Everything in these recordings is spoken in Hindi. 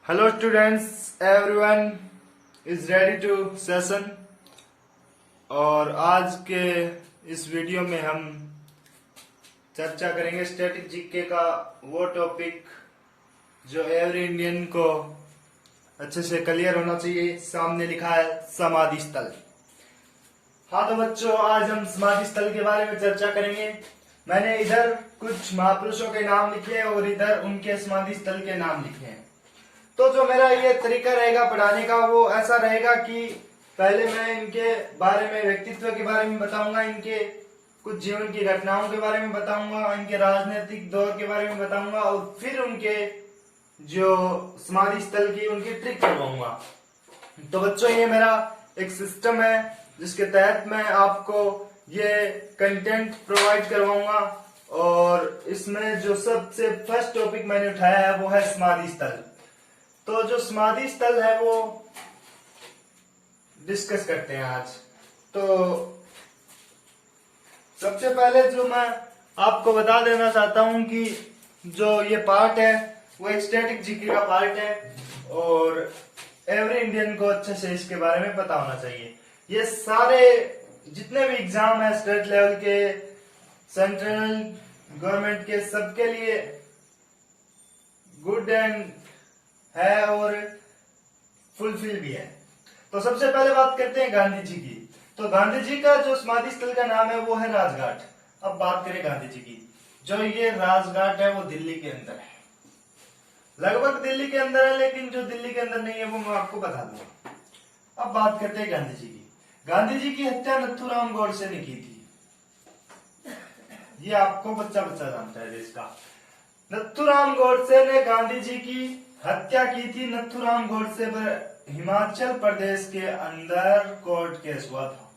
Hello students, everyone is ready to session। और आज के इस वीडियो में हम चर्चा करेंगे स्टैटिक जीके का वो टॉपिक जो एवरी इंडियन को अच्छे से क्लियर होना चाहिए। सामने लिखा है समाधि स्थल। हाँ तो बच्चों, आज हम समाधि स्थल के बारे में चर्चा करेंगे। मैंने इधर कुछ महापुरुषों के नाम लिखे और इधर उनके समाधि स्थल के नाम लिखे हैं। तो जो मेरा ये तरीका रहेगा पढ़ाने का वो ऐसा रहेगा कि पहले मैं इनके बारे में, व्यक्तित्व के बारे में बताऊंगा, इनके कुछ जीवन की घटनाओं के बारे में बताऊंगा, इनके राजनीतिक दौर के बारे में बताऊंगा और फिर उनके जो समाधि स्थल की उनकी ट्रिक करवाऊंगा। तो बच्चों, ये मेरा एक सिस्टम है जिसके तहत मैं आपको ये कंटेंट प्रोवाइड करवाऊंगा। और इसमें जो सबसे फर्स्ट टॉपिक मैंने उठाया है वो है समाधि स्थल। तो जो समाधि स्थल है वो डिस्कस करते हैं आज। तो सबसे पहले जो मैं आपको बता देना चाहता हूं कि जो ये पार्ट है वो एक स्टैटिक जीके का पार्ट है और एवरी इंडियन को अच्छे से इसके बारे में पता होना चाहिए। ये सारे जितने भी एग्जाम है स्टेट लेवल के, सेंट्रल गवर्नमेंट के, सबके लिए गुड एंड है और फुलफिल भी है। तो सबसे पहले बात करते हैं गांधी जी की। तो गांधी जी का जो समाधि स्थल का नाम है वो है राजघाट। अब बात करें गांधी जी की। जो ये राजघाट है वो दिल्ली के अंदर है, लगभग दिल्ली के अंदर है, लेकिन जो दिल्ली के अंदर नहीं है वो मैं आपको बता दूंगा। अब बात करते हैं गांधी जी की। गांधी जी की हत्या नथुराम गोडसे ने की थी। ये आपको बच्चा बच्चा जानता है देश का। नथुराम गोडसे ने गांधी जी की हत्या की थी। नथुराम गोडसे पर हिमाचल प्रदेश के अंदर कोर्ट केस हुआ था।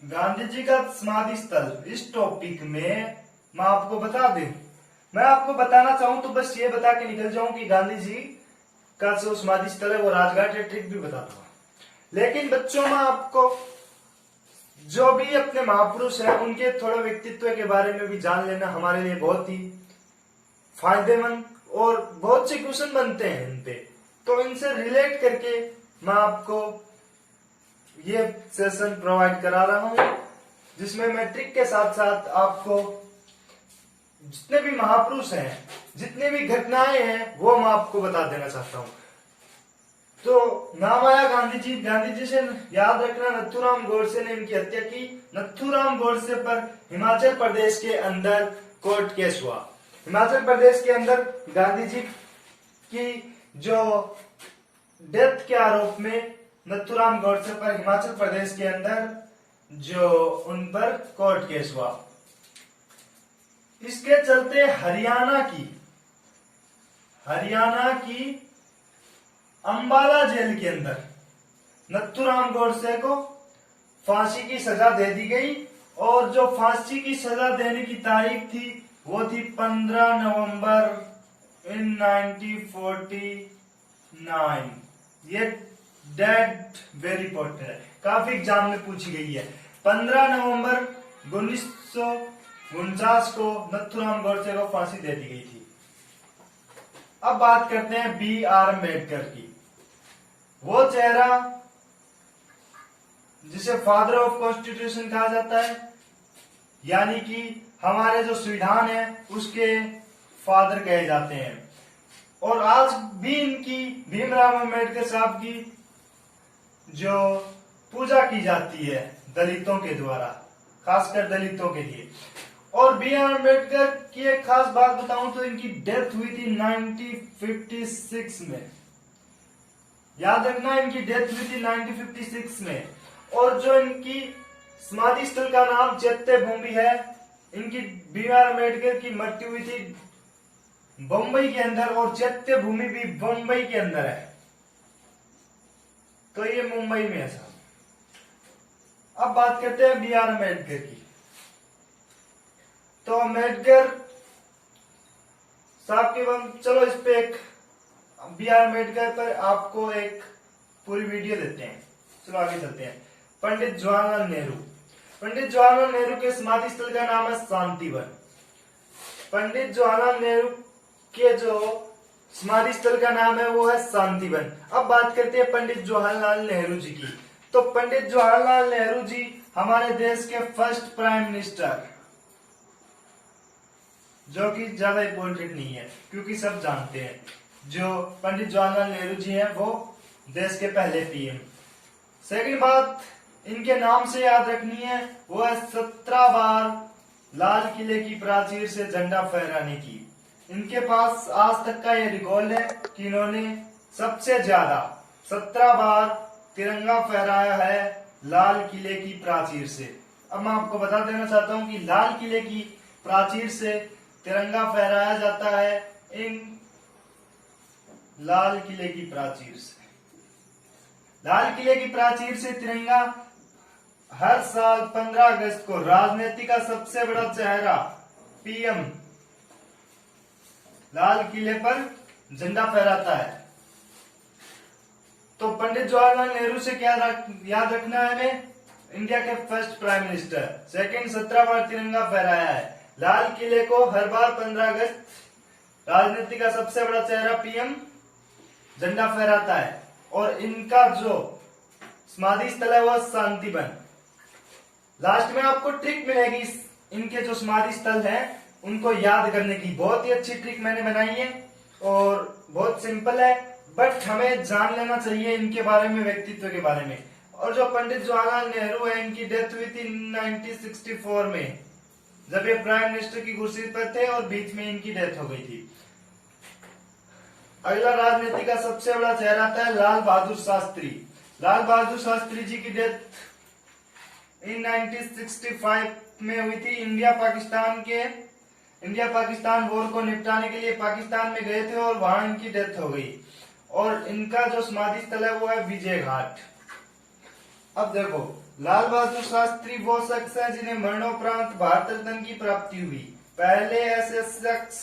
गांधी जी का समाधि स्थल, इस टॉपिक में मैं आपको बता दूं, मैं आपको बताना चाहूं तो बस ये बता के निकल जाऊं कि गांधी जी का जो समाधि स्थल है वो राजघाट है, ट्रिक भी बताता हूं। लेकिन बच्चों, मैं आपको जो भी अपने महापुरुष है उनके थोड़ा व्यक्तित्व के बारे में भी जान लेना हमारे लिए बहुत ही फायदेमंद और बहुत से क्वेश्चन बनते हैं इन पे। तो इनसे रिलेट करके मैं आपको ये सेशन प्रोवाइड करा रहा हूं, जिसमें मैं ट्रिक के साथ साथ आपको जितने भी महापुरुष हैं, जितने भी घटनाएं हैं वो मैं आपको बता देना चाहता हूं। तो नाम आया गांधी जी। गांधी जी से याद रखना, नथुराम गोडसे ने इनकी हत्या की। नथुराम गोडसे पर हिमाचल प्रदेश के अंदर कोर्ट केस हुआ। हिमाचल प्रदेश के अंदर गांधी जी की जो डेथ के आरोप में नथुराम गोडसे पर हिमाचल प्रदेश के अंदर जो उन पर कोर्ट केस हुआ। इसके चलते हरियाणा की अंबाला जेल के अंदर नथुराम गोडसे को फांसी की सजा दे दी गई। और जो फांसी की सजा देने की तारीख थी वो थी 15 नवंबर 1949। ये डेट वेरी इंपॉर्टेंट है, काफी एग्जाम में पूछी गई है। 15 नवंबर 1949 को नथुराम गोडसे को फांसी दे दी गई थी। अब बात करते हैं B.R. अम्बेडकर की। वो चेहरा जिसे फादर ऑफ कॉन्स्टिट्यूशन कहा जाता है, यानी कि हमारे जो संविधान है उसके फादर कहे जाते हैं। और आज भी इनकी, भीमराव अम्बेडकर साहब की जो पूजा की जाती है दलितों के द्वारा, खासकर दलितों के लिए। और B.R. अम्बेडकर की एक खास बात बताऊं तो इनकी डेथ हुई थी 1956 में। याद रखना, इनकी डेथ हुई थी 1956 में। और जो इनकी समाधि स्थल का नाम चैत्य भूमि है, इनकी B.R. अम्बेडकर की मृत्यु हुई थी बम्बई के अंदर और चैत्य भूमि भी बम्बई के अंदर है। तो ये मुंबई में है साहब। अब बात करते हैं B.R. अम्बेडकर की। तो अम्बेडकर साहब के चलो इस पे एक B.R. अम्बेडकर पर आपको एक पूरी वीडियो देते हैं। चलो आगे चलते हैं। पंडित जवाहरलाल नेहरू। पंडित जवाहरलाल नेहरू के समाधि स्थल का नाम है शांतिवन। पंडित जवाहरलाल नेहरू के जो समाधि स्थल का नाम है वो है शांतिवन। अब बात करते हैं पंडित जवाहरलाल नेहरू जी की। तो पंडित जवाहरलाल नेहरू जी हमारे देश के फर्स्ट प्राइम मिनिस्टर, जो कि ज्यादा इम्पोर्टेंट नहीं है क्योंकि सब जानते हैं, जो पंडित जवाहरलाल नेहरू जी हैं वो देश के पहले पीएम। सेकंड बात इनके नाम से याद रखनी है वो है 17 बार लाल किले की प्राचीर से झंडा फहराने की। इनके पास आज तक का ये रिकॉर्ड है कि इन्होंने सबसे ज्यादा 17 बार तिरंगा फहराया है लाल किले की प्राचीर से। अब मैं आपको बता देना चाहता हूं कि लाल किले की प्राचीर से तिरंगा फहराया जाता है इन लाल किले की प्राचीर से। लाल किले की प्राचीर से तिरंगा हर साल 15 अगस्त को राजनीति का सबसे बड़ा चेहरा पीएम लाल किले पर झंडा फहराता है। तो पंडित जवाहरलाल नेहरू से क्या याद रखना है हमें? इंडिया के फर्स्ट प्राइम मिनिस्टर। सेकंड 17 बार तिरंगा फहराया है। लाल किले को हर बार 15 अगस्त राजनीति का सबसे बड़ा चेहरा पीएम झंडा फहराता है। और इनका जो समाधि स्थल है वह शांतिवन। लास्ट में आपको ट्रिक मिलेगी इनके जो समाधि स्थल है उनको याद करने की। बहुत ही अच्छी ट्रिक मैंने बनाई है और बहुत सिंपल है, बट हमें जान लेना चाहिए इनके बारे में, व्यक्तित्व के बारे में। और जो पंडित जवाहरलाल नेहरू है इनकी डेथ हुई थी 1964 में, जब ये प्राइम मिनिस्टर की कुर्सी पर थे और बीच में इनकी डेथ हो गई थी। अगला राजनीति का सबसे बड़ा चेहरा था लाल बहादुर शास्त्री। लाल बहादुर शास्त्री जी की डेथ इन 1965 में हुई थी। इंडिया पाकिस्तान वॉर को निपटाने के लिए पाकिस्तान में गए थे और वहां इनकी डेथ हो गई। और इनका जो समाधि स्थल है वो है विजय घाट। अब देखो, लाल बहादुर शास्त्री वो शख्स है जिन्हें मरणोपरांत भारत रत्न की प्राप्ति हुई। पहले ऐसे शख्स,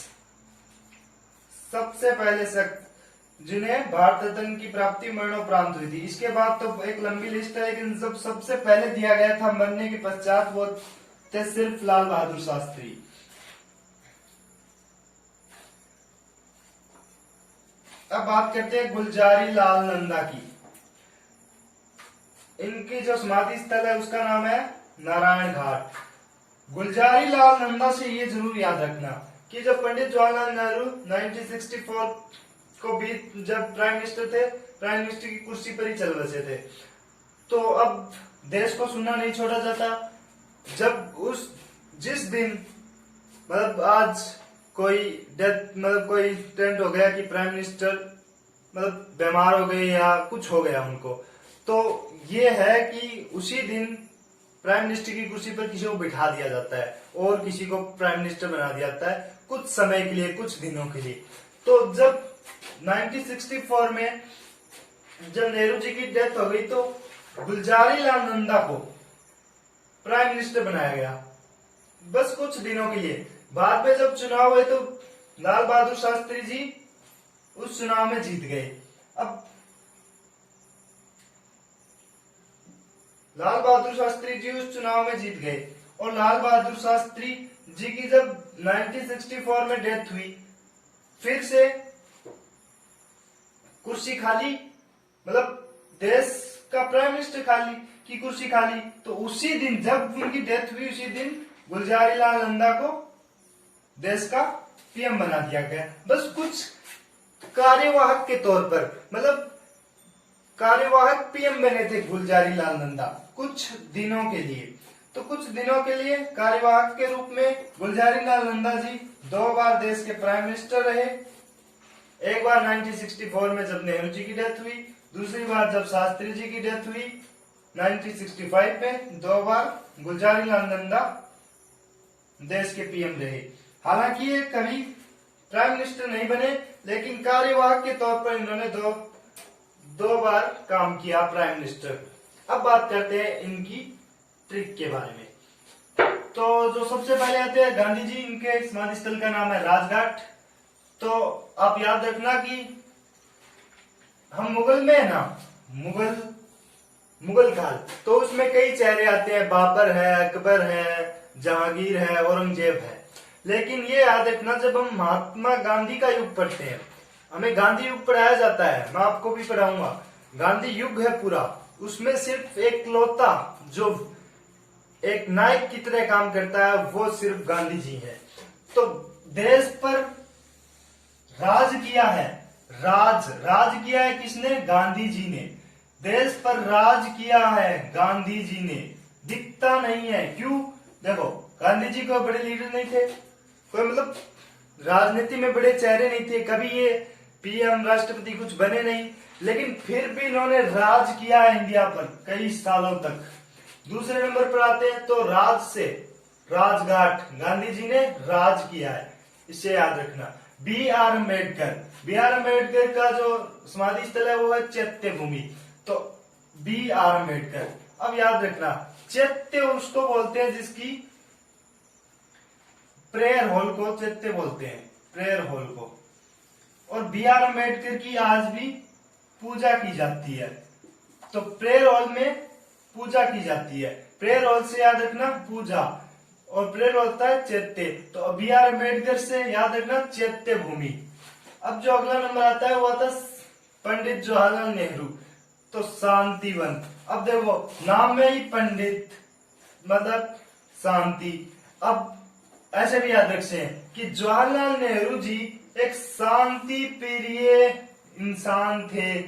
सबसे पहले शख्स जिन्हें भारत रत्न की प्राप्ति मरणोपरांत हुई थी। इसके बाद तो एक लंबी लिस्ट है, लेकिन जब सबसे पहले दिया गया था मरने के पश्चात वो थे सिर्फ लाल बहादुर शास्त्री। अब बात करते हैं गुलजारी लाल नंदा की। इनकी जो समाधि स्थल है उसका नाम है नारायण घाट। गुलजारी लाल नंदा से ये जरूर याद रखना कि जब पंडित जवाहरलाल नेहरू 1964 को भी जब प्राइम मिनिस्टर थे, प्राइम मिनिस्टर की कुर्सी पर ही चल बसे थे। तो अब देश को सुनना नहीं छोड़ा जाता। जब जिस दिन मतलब आज कोई डेथ मतलब कोई ट्रेंड हो गया कि प्राइम मिनिस्टर मतलब बीमार हो गए या कुछ हो गया उनको, तो ये है कि उसी दिन प्राइम मिनिस्टर की कुर्सी पर किसी को बिठा दिया जाता है और किसी को प्राइम मिनिस्टर बना दिया जाता है कुछ समय के लिए, कुछ दिनों के लिए। तो जब 1964 में जब नेहरू जी की डेथ हो गई तो गुलजारी लाल नंदा को प्राइम मिनिस्टर बनाया गया, बस कुछ दिनों के लिए। बाद में जब चुनाव हुए तो लाल बहादुर शास्त्री जी उस चुनाव में जीत गए। अब लाल बहादुर शास्त्री जी उस चुनाव में जीत गए और लाल बहादुर शास्त्री जी की जब 1964 में डेथ हुई, फिर से कुर्सी खाली, मतलब देश का प्राइम मिनिस्टर खाली की कुर्सी खाली। तो उसी दिन जब उनकी डेथ हुई उसी दिन गुलजारी लाल नंदा को देश का पीएम बना दिया गया, बस कुछ कार्यवाहक के तौर पर। मतलब कार्यवाहक पीएम बने थे गुलजारी लाल नंदा कुछ दिनों के लिए। तो कुछ दिनों के लिए कार्यवाहक के रूप में गुलजारी लाल नंदा जी 2 बार देश के प्राइम मिनिस्टर रहे। एक बार 1964 में जब नेहरू जी की डेथ हुई, दूसरी बार जब शास्त्री जी की डेथ हुई 1965 में। 2 बार गुलजारी लाल नंदा देश के पीएम रहे। हालांकि ये कभी प्राइम मिनिस्टर नहीं बने, लेकिन कार्यवाहक के तौर पर इन्होंने दो बार काम किया प्राइम मिनिस्टर। अब बात करते हैं इनकी ट्रिक के बारे में। तो जो सबसे पहले आते हैं गांधी जी, इनके समाधि स्थल का नाम है राजघाट। तो आप याद रखना कि हम मुगल में है ना, मुगल काल, तो उसमें कई चेहरे आते हैं, बाबर है, अकबर है, जहांगीर है, औरंगजेब है। लेकिन ये याद रखना जब हम महात्मा गांधी का युग पढ़ते हैं हमें गांधी युग पढ़ाया जाता है, मैं आपको भी पढ़ाऊंगा। गांधी युग है पूरा, उसमें सिर्फ एक लौता जो एक नायक की तरह काम करता है वो सिर्फ गांधी जी है। तो देश पर राज किया है, राज किया है किसने? गांधी जी ने। देश पर राज किया है गांधी जी ने, दिखता नहीं है। क्यों? देखो, गांधी जी कोई बड़े लीडर नहीं थे, कोई मतलब राजनीति में बड़े चेहरे नहीं थे, कभी ये पीएम राष्ट्रपति कुछ बने नहीं, लेकिन फिर भी इन्होंने राज किया है इंडिया पर कई सालों तक। दूसरे नंबर पर आते हैं तो राज से राजघाट, गांधी जी ने राज किया है, इसे याद रखना। बी आर अम्बेडकर का जो समाधि स्थल है वो है चैत्य भूमि, तो बी आर अम्बेडकर। अब याद रखना, चैत्य उसको बोलते हैं जिसकी प्रेयर हॉल को चैत्य बोलते हैं, प्रेयर हॉल को। और बी आर अम्बेडकर की आज भी पूजा की जाती है, तो प्रेयर हॉल में पूजा की जाती है। प्रेयर हॉल से याद रखना पूजा, और प्रेयर होता है चैत्य, तो बी आर अम्बेडकर से याद रखना चैत्य भूमि। अब जो अगला नंबर आता है वो आता है पंडित जवाहरलाल नेहरू, तो शांतिवन। अब देखो, नाम में ही पंडित मतलब शांति। अब ऐसे भी याद रखें कि जवाहरलाल नेहरू जी एक शांति प्रिय इंसान थे,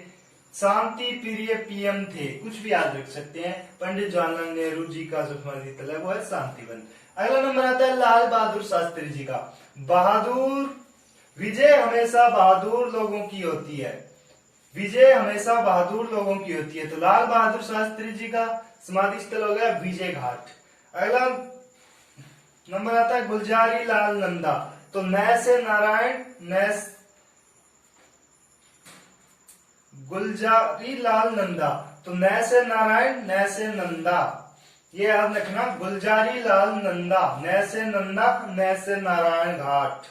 शांति प्रिय पीएम थे, कुछ भी याद रख सकते हैं। पंडित जवाहरलाल नेहरू जी का जो समाधि स्थल है वो है शांतिवन। अगला नंबर आता है लाल बहादुर शास्त्री जी का। बहादुर, विजय हमेशा बहादुर लोगों की होती है, विजय हमेशा बहादुर लोगों की होती है, तो लाल बहादुर शास्त्री जी का समाधि स्थल हो गया विजय घाट। अगला नंबर आता है गुलजारी लाल नंदा, तो न से नारायण गुलजारी लाल नंदा, तो न से नारायण न से नंदा, ये याद रखना, गुलजारी लाल नंदा, न से नंदा न से नारायण घाट।